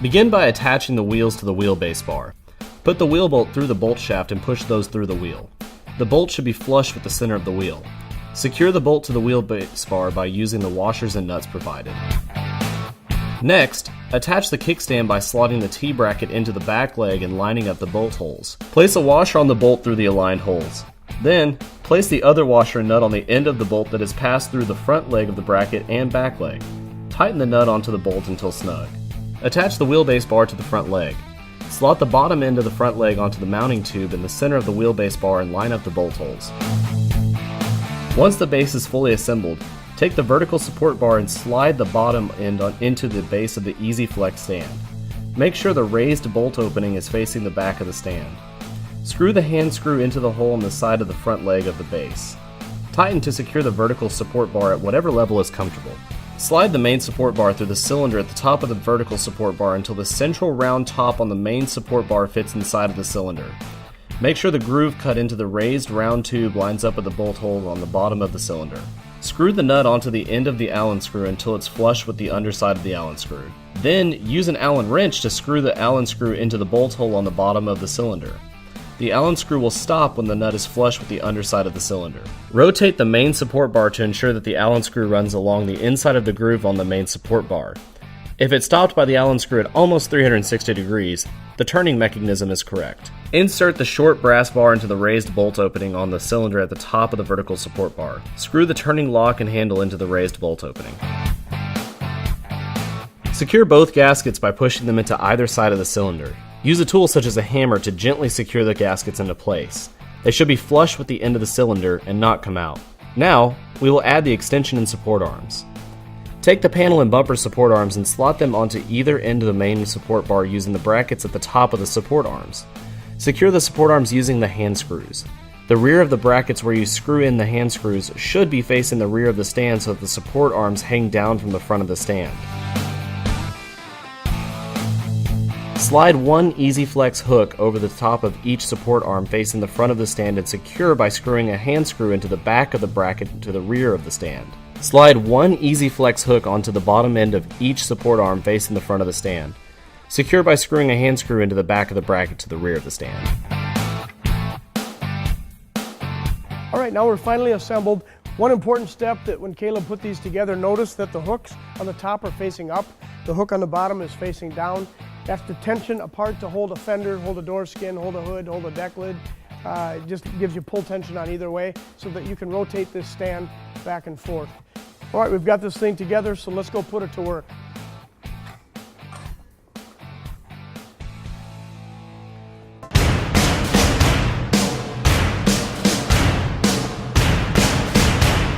Begin by attaching the wheels to the wheelbase bar. Put the wheel bolt through the bolt shaft and push those through the wheel. The bolt should be flush with the center of the wheel. Secure the bolt to the wheelbase bar by using the washers and nuts provided. Next, attach the kickstand by slotting the T-bracket into the back leg and lining up the bolt holes. Place a washer on the bolt through the aligned holes. Then, place the other washer and nut on the end of the bolt that is passed through the front leg of the bracket and back leg. Tighten the nut onto the bolt until snug. Attach the wheelbase bar to the front leg. Slot the bottom end of the front leg onto the mounting tube in the center of the wheelbase bar and line up the bolt holes. Once the base is fully assembled, take the vertical support bar and slide the bottom end into the base of the EasyFlex stand. Make sure the raised bolt opening is facing the back of the stand. Screw the hand screw into the hole on the side of the front leg of the base. Tighten to secure the vertical support bar at whatever level is comfortable. Slide the main support bar through the cylinder at the top of the vertical support bar until the central round top on the main support bar fits inside of the cylinder. Make sure the groove cut into the raised round tube lines up with the bolt hole on the bottom of the cylinder. Screw the nut onto the end of the Allen screw until it's flush with the underside of the Allen screw. Then use an Allen wrench to screw the Allen screw into the bolt hole on the bottom of the cylinder. The Allen screw will stop when the nut is flush with the underside of the cylinder. Rotate the main support bar to ensure that the Allen screw runs along the inside of the groove on the main support bar. If it's stopped by the Allen screw at almost 360 degrees, the turning mechanism is correct. Insert the short brass bar into the raised bolt opening on the cylinder at the top of the vertical support bar. Screw the turning lock and handle into the raised bolt opening. Secure both gaskets by pushing them into either side of the cylinder. Use a tool such as a hammer to gently secure the gaskets into place. They should be flush with the end of the cylinder and not come out. Now, we will add the extension and support arms. Take the panel and bumper support arms and slot them onto either end of the main support bar using the brackets at the top of the support arms. Secure the support arms using the hand screws. The rear of the brackets where you screw in the hand screws should be facing the rear of the stand so that the support arms hang down from the front of the stand. Slide one EasyFlex hook over the top of each support arm facing the front of the stand and secure by screwing a hand screw into the back of the bracket to the rear of the stand. Slide one EasyFlex hook onto the bottom end of each support arm facing the front of the stand. Secure by screwing a hand screw into the back of the bracket to the rear of the stand. Alright, now we're finally assembled. One important step that when Caleb put these together, notice that the hooks on the top are facing up, the hook on the bottom is facing down. That's the tension apart to hold a fender, hold a door skin, hold a hood, hold a deck lid. It just gives you pull tension on either way so that you can rotate this stand back and forth. All right, we've got this thing together, so let's go put it to work.